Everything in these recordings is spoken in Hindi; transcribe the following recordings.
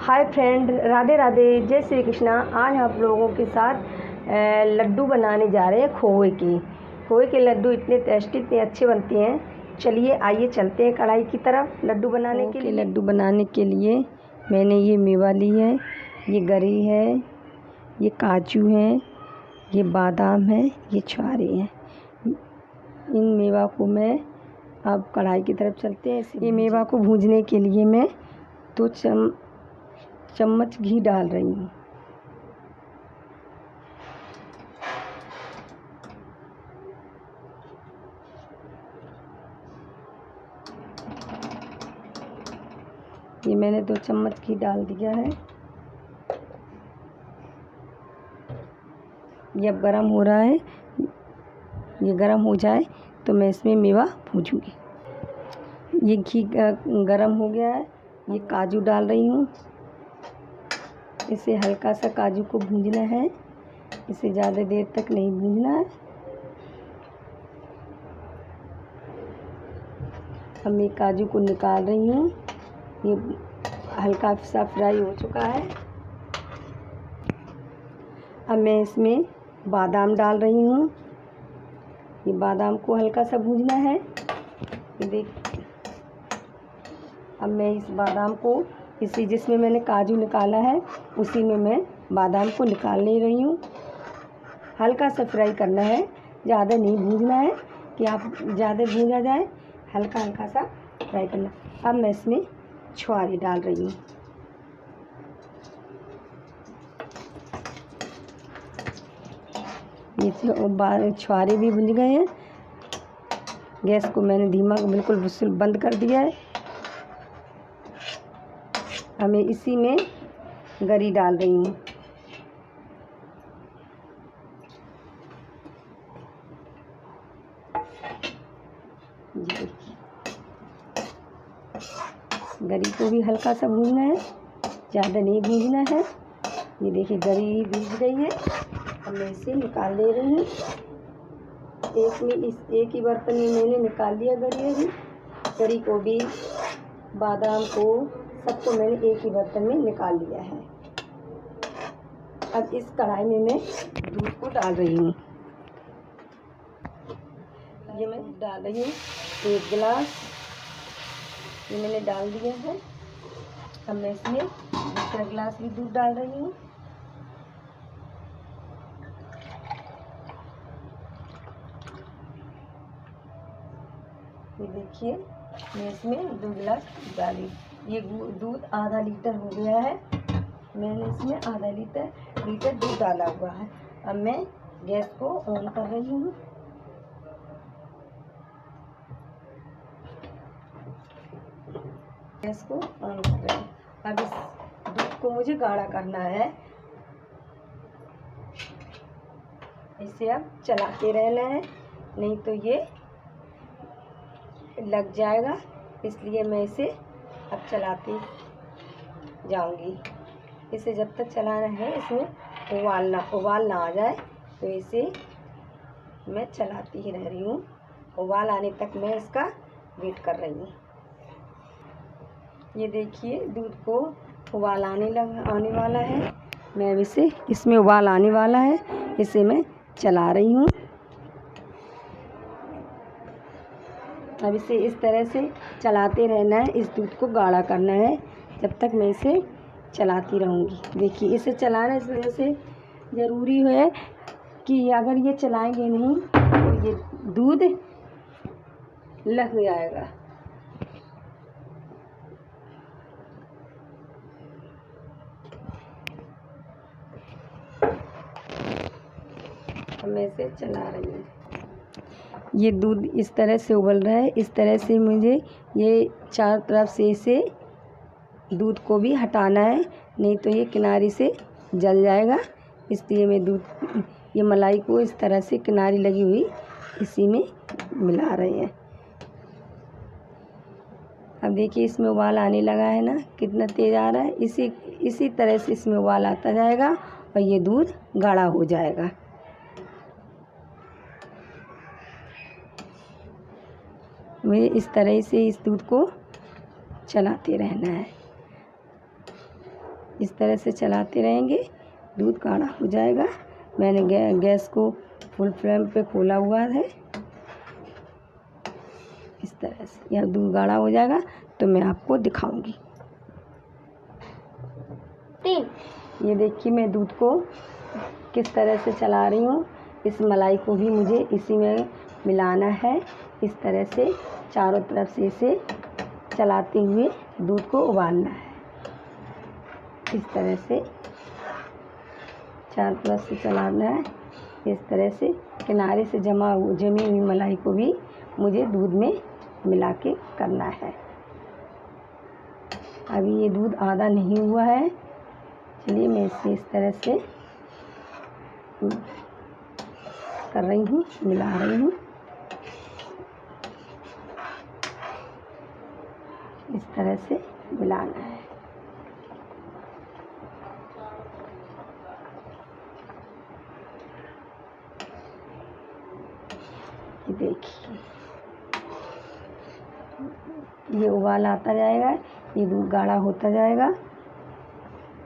हाय फ्रेंड, राधे राधे, जय श्री कृष्णा। आज आप लोगों के साथ लड्डू बनाने जा रहे हैं खोए के लड्डू इतने टेस्टी, इतने अच्छे बनते हैं। चलिए आइए चलते हैं कढ़ाई की तरफ। लड्डू बनाने के लिए लड्डू बनाने के लिए मैंने ये मेवा ली है, ये गरी है, ये काजू है, ये बादाम है, ये छुहारे हैं। इन मेवा को मैं अब कढ़ाई की तरफ चलते हैं। ये मेवा को भूनने के लिए मैं 2 चम्मच घी डाल रही हूँ। ये मैंने 2 चम्मच घी डाल दिया है। ये अब गरम हो रहा है। ये गरम हो जाए तो मैं इसमें मेवा भूनूंगी। ये घी गरम हो गया है। ये काजू डाल रही हूँ। इसे हल्का सा काजू को भूनना है, इसे ज़्यादा देर तक नहीं भूनना है। अब मैं काजू को निकाल रही हूँ। ये हल्का सा फ्राई हो चुका है। अब मैं इसमें बादाम डाल रही हूँ। ये बादाम को हल्का सा भूनना है। अब मैं इस बादाम को जिसमें मैंने काजू निकाला है उसी में मैं बादाम को निकाल ले रही हूँ। हल्का सा फ्राई करना है, ज़्यादा नहीं भूनना है कि आप ज़्यादा भूना जाए, हल्का हल्का सा फ्राई करना। अब मैं इसमें छुहारे डाल रही हूँ। ये छुहारे भी भुन गए हैं। गैस को मैंने धीमा बिल्कुल बंद कर दिया है। अब मैं इसी में गरी डाल रही हूँ। गरी को भी हल्का सा भूनना है, ज़्यादा नहीं भूनना है। ये देखिए गरी भून गई है। अब मैं इसे निकाल ले रही हूँ। एक ही बर्तन में मैंने निकाल लिया गरी को भी, बादाम को, सबको मैंने एक ही बर्तन में निकाल लिया है। अब इस कढ़ाई में मैं दूध को डाल रही हूँ। ये मैं डाल रही हूँ 1 गिलास। ये मैंने डाल दिया है। अब मैं इसमें दूसरा गिलास भी दूध डाल रही हूँ। ये देखिए मैं इसमें 2 गिलास डाली। ये दूध आधा लीटर हो गया है। मैंने इसमें आधा लीटर दूध डाला हुआ है। अब मैं गैस को ऑन कर रही हूँ। गैस को ऑन कर रही हूँ। अब इस दूध को मुझे गाढ़ा करना है। इसे अब चलाते रहना है, नहीं तो ये लग जाएगा। इसलिए मैं इसे अब चलाती जाऊंगी। इसे जब तक चलाना है, इसमें उबाल ना आ जाए, तो इसे मैं चलाती ही रह रही हूँ। उबाल आने तक मैं इसका वेट कर रही हूँ। ये देखिए दूध को उबाल आने वाला है। मैं इसमें उबाल आने वाला है, इसे मैं चला रही हूँ। अब इसे इस तरह से चलाते रहना है। इस दूध को गाढ़ा करना है, जब तक मैं इसे चलाती रहूँगी। देखिए इसे चलाने से ज़रूरी है कि अगर ये चलाएंगे नहीं तो ये दूध लग जाएगा। मैं इसे चला रही हूँ। ये दूध इस तरह से उबल रहा है। इस तरह से मुझे ये चारों तरफ से इसे दूध को भी हटाना है, नहीं तो ये किनारे से जल जाएगा। इसलिए मैं ये मलाई को इस तरह से किनारी लगी हुई इसी में मिला रहे हैं। अब देखिए इसमें उबाल आने लगा है ना, कितना तेज़ आ रहा है। इसी तरह से इसमें उबाल आता जाएगा और ये दूध गाढ़ा हो जाएगा। मुझे इस तरह से इस दूध को चलाते रहना है। इस तरह से चलाते रहेंगे, दूध गाढ़ा हो जाएगा। मैंने गैस को फुल फ्लेम पे खोला हुआ है। इस तरह से यह दूध गाढ़ा हो जाएगा तो मैं आपको दिखाऊंगी। ये देखिए मैं दूध को किस तरह से चला रही हूँ। इस मलाई को भी मुझे इसी में मिलाना है। इस तरह से चारों तरफ से इसे चलाते हुए दूध को उबालना है। इस तरह से चारों तरफ से चलाना है। इस तरह से किनारे से जमी हुई मलाई को भी मुझे दूध में मिला के करना है। अभी ये दूध आधा नहीं हुआ है। चलिए मैं इसे इस तरह से कर रही हूँ, मिला रही हूँ। इस तरह से मिलाना है। देखिए ये उबाल आता जाएगा, ये दूध गाढ़ा होता जाएगा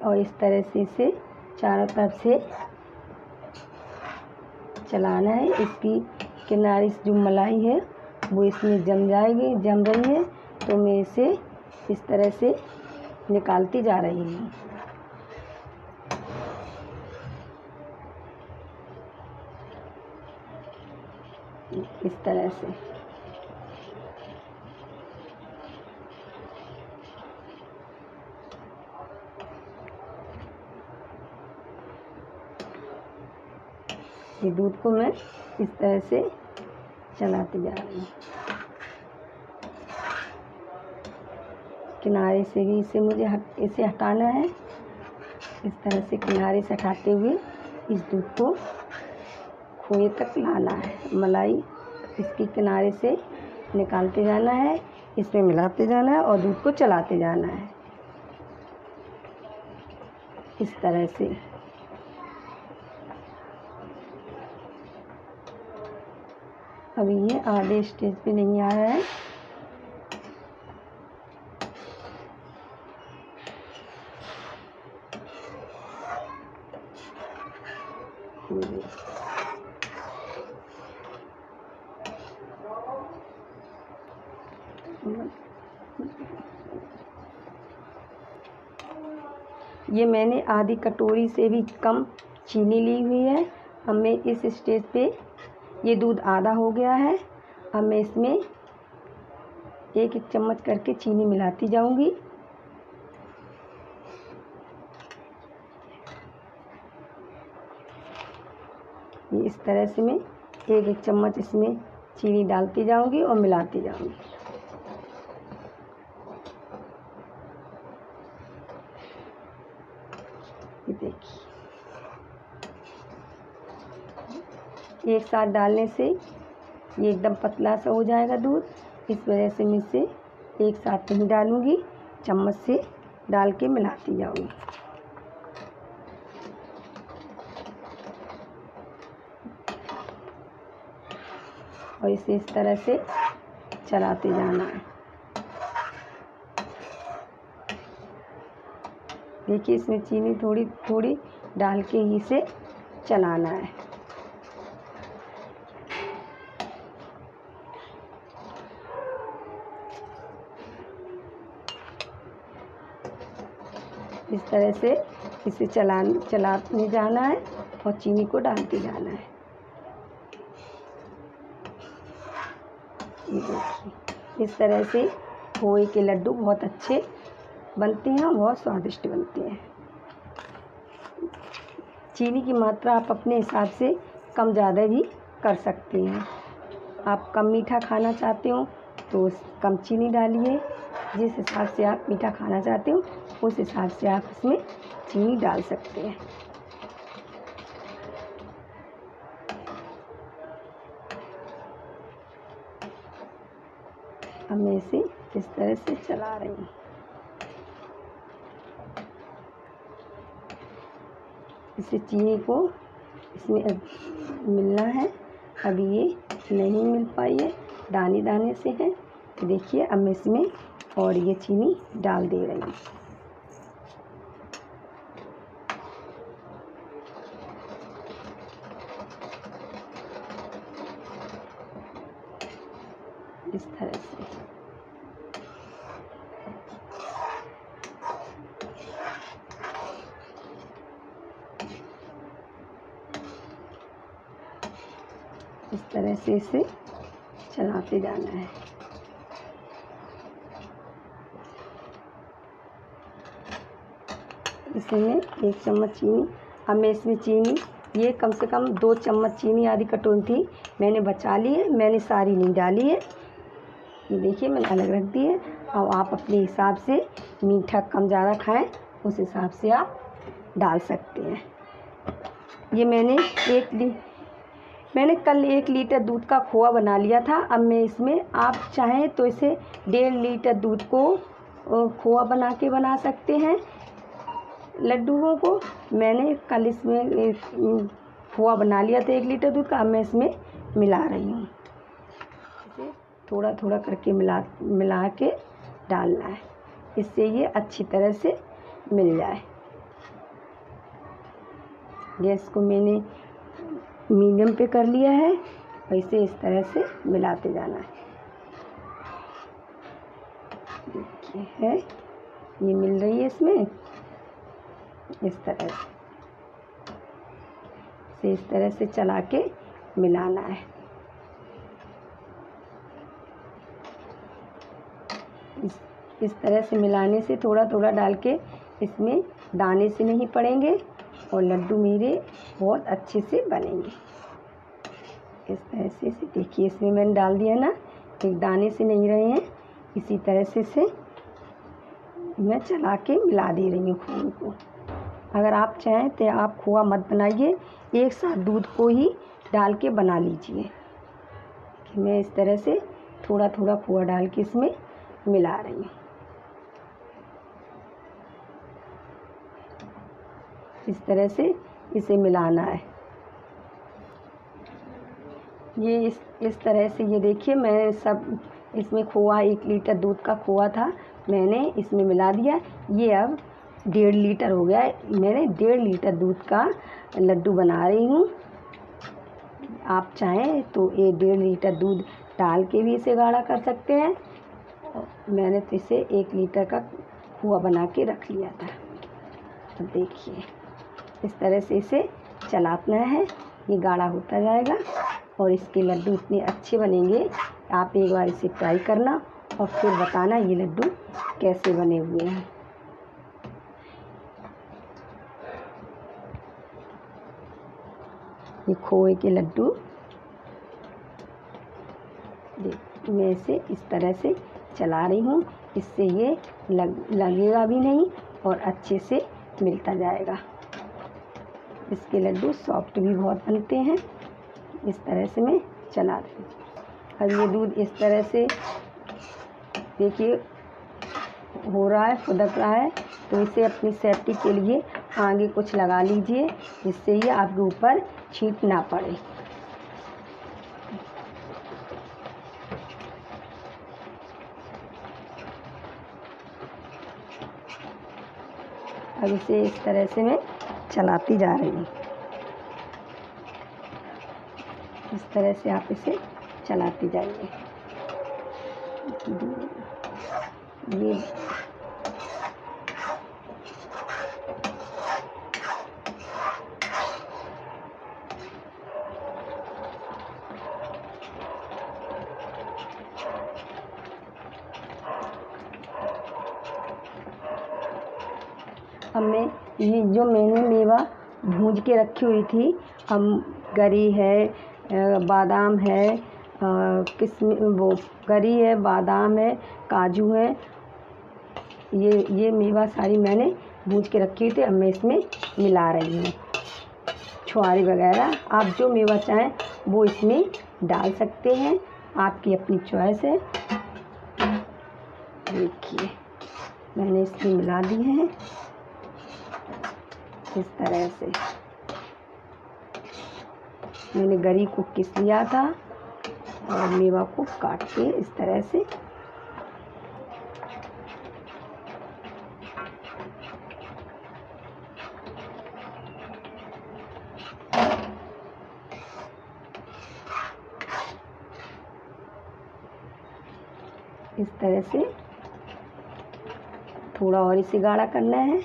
और इस तरह से इसे चारों तरफ से चलाना है। इसकी किनारे से जो मलाई है वो इसमें जम रही है तो मैं इसे इस तरह से निकालती जा रही हूँ। इस तरह से ये दूध को मैं इस तरह से चलाती जा रही हूँ। किनारे से भी इसे हटाना है। इस तरह से किनारे से हटाते हुए इस दूध को खोए तक लाना है। मलाई इसके किनारे से निकालते जाना है, इसमें मिलाते जाना है और दूध को चलाते जाना है। इस तरह से अभी ये आधे स्टेज पे नहीं आया है। ये मैंने आधी कटोरी से भी कम चीनी ली हुई है। अब मैं इस स्टेज पे ये दूध आधा हो गया है। अब मैं इसमें एक चम्मच करके चीनी मिलाती जाऊंगी। ये इस तरह से मैं एक चम्मच इसमें चीनी डालती जाऊंगी और मिलाती जाऊंगी। ये देखिए एक साथ डालने से ये एकदम पतला सा हो जाएगा दूध। इस वजह से मैं इसे एक साथ नहीं डालूंगी, चम्मच से डाल के मिलाती जाऊंगी। और इसे इस तरह से चलाते जाना है। देखिए इसमें चीनी थोड़ी थोड़ी डाल के ही इसे चलाना है। इस तरह से इसे चलाते जाना है और चीनी को डालते जाना है। ये देखिए इस तरह से खोए के लड्डू बहुत अच्छे बनते हैं और बहुत स्वादिष्ट बनते हैं। चीनी की मात्रा आप अपने हिसाब से कम ज़्यादा भी कर सकते हैं। आप कम मीठा खाना चाहते हो तो कम चीनी डालिए। जिस हिसाब से आप मीठा खाना चाहते हो उस हिसाब से आप इसमें चीनी डाल सकते हैं। अब मैं इसे इस तरह से चला रही हूँ। इसे चीनी को इसमें मिलना है। अभी ये नहीं मिल पाई है, दाने दाने से है। देखिए अब मैं इसमें और ये चीनी डाल दे रही हूँ। इस तरह से। इस तरह से इसे चलाते जाना है। इसमें 1 चम्मच चीनी, अब मैं इसमें चीनी, ये कम से कम 2 चम्मच चीनी आधी कटोरी थी, मैंने बचा ली है, मैंने सारी नहीं डाली है। ये देखिए मैंने अलग रख दी है। और आप अपने हिसाब से मीठा कम ज़्यादा खाएं उस हिसाब से आप डाल सकते हैं। ये मैंने कल 1 लीटर दूध का खोआ बना लिया था। अब मैं इसमें, आप चाहें तो इसे 1.5 लीटर दूध को खोआ बना सकते हैं लड्डुओं को। मैंने कल इसमें खोआ बना लिया था 1 लीटर दूध का। अब मैं इसमें मिला रही हूँ। इसे थोड़ा थोड़ा करके मिला के डालना है, इससे ये अच्छी तरह से मिल जाए। गैस को मैंने मीडियम पे कर लिया है और इसे इस तरह से मिलाते जाना है। देखिए है, ये मिल रही है इसमें इस तरह से इस तरह से चला के मिलाना है। इस तरह से मिलाने से थोड़ा थोड़ा डाल के इसमें दाने से नहीं पड़ेंगे और लड्डू मेरे बहुत अच्छे से बनेंगे। इस तरह से देखिए, इसमें मैंने डाल दिया ना, एक दाने से नहीं रहे हैं। इसी तरह से इसे मैं चला के मिला दे रही हूँ खोए को। अगर आप चाहें तो आप खोआ मत बनाइए, एक साथ दूध को ही डाल के बना लीजिए। मैं इस तरह से थोड़ा थोड़ा खोआ डाल के इसमें मिला रही हूँ। इस तरह से इसे मिलाना है। ये इस तरह से, ये देखिए मैं सब इसमें खोआ 1 लीटर दूध का खोआ था, मैंने इसमें मिला दिया। ये अब 1.5 लीटर हो गया है। मैंने 1.5 लीटर दूध का लड्डू बना रही हूँ। आप चाहें तो ये 1.5 लीटर दूध डाल के भी इसे गाढ़ा कर सकते हैं। मैंने तो इसे 1 लीटर का खोआ बना के रख लिया था। अब देखिए इस तरह से इसे चलाना है, ये गाढ़ा होता जाएगा और इसके लड्डू इतने अच्छे बनेंगे। आप एक बार इसे ट्राई करना और फिर बताना ये लड्डू कैसे बने हुए हैं। ये खोए के लड्डू मैं इसे इस तरह से चला रही हूँ, इससे ये लगेगा भी नहीं और अच्छे से मिलता जाएगा। इसके लड्डू सॉफ्ट भी बहुत बनते हैं। इस तरह से मैं चला रही हूँ। अब ये दूध इस तरह से देखिए हो रहा है, फुदक रहा है, तो इसे अपनी सेफ्टी के लिए आगे कुछ लगा लीजिए जिससे ये आपके ऊपर छींट ना पड़े। अब इसे इस तरह से मैं चलाती जा रही हूँ। इस तरह से आप इसे चलाते जाइए। ये अब मैं ये जो मैंने मेवा भूंज के रखी हुई थी, गरी है, बादाम है, किशमिश, वो गरी है, बादाम है, काजू है, ये मेवा सारी मैंने भूंज के रखी हुई थी। अब मैं इसमें मिला रही हूँ। छुहारी वगैरह आप जो मेवा चाहें वो इसमें डाल सकते हैं, आपकी अपनी चॉइस है। देखिए मैंने इसमें मिला दी है इस तरह से। मैंने गरी को किस लिया था और मेवा को काट के इस तरह से इस तरह से थोड़ा और इसे गाढ़ा करना है।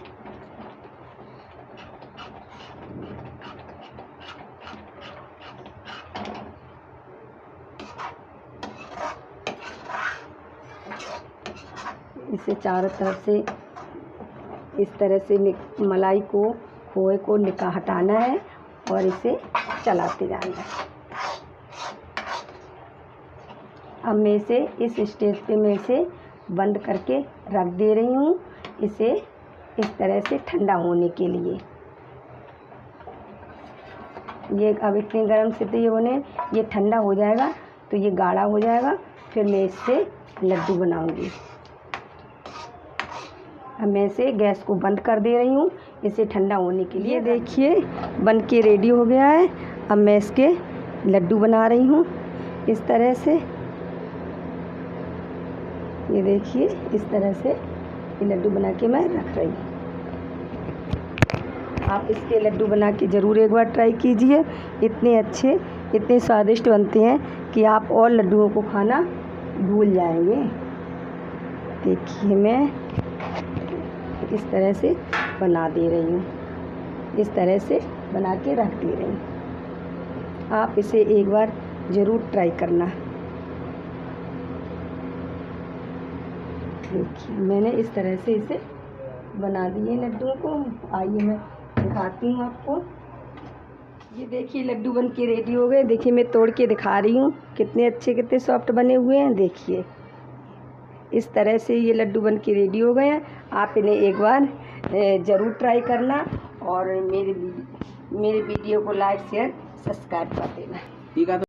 इसे चारों तरफ से इस तरह से मलाई को, खोए को हटाना है और इसे चलाते जाना है। अब मैं इसे इस स्टेज पे मैं इसे बंद करके रख दे रही हूँ, इसे इस तरह से ठंडा होने के लिए। ये अब इतने गर्म से तो ये ठंडा हो जाएगा तो ये गाढ़ा हो जाएगा, फिर मैं इससे लड्डू बनाऊंगी। अब मैं इसे गैस को बंद कर दे रही हूँ इसे ठंडा होने के लिए। देखिए बन के रेडी हो गया है। अब मैं इसके लड्डू बना रही हूँ इस तरह से। ये देखिए इस तरह से ये लड्डू बना के मैं रख रही हूँ। आप इसके लड्डू बना के ज़रूर एक बार ट्राई कीजिए। इतने अच्छे, इतने स्वादिष्ट बनते हैं कि आप और लड्डुओं को खाना भूल जाएंगे। देखिए मैं इस तरह से बना दे रही हूँ, इस तरह से बना के रख दे रही हूँ। आप इसे एक बार ज़रूर ट्राई करना। देखिए मैंने इस तरह से इसे बना दिए लड्डुओं को। आइए मैं दिखाती हूँ आपको। ये देखिए लड्डू बन के रेडी हो गए। देखिए मैं तोड़ के दिखा रही हूँ कितने अच्छे, कितने सॉफ्ट बने हुए हैं। देखिए इस तरह से ये लड्डू बन के रेडी हो गए हैं। आप इन्हें एक बार ज़रूर ट्राई करना और मेरे वीडियो को लाइक, शेयर, सब्सक्राइब कर देना। ठीक है।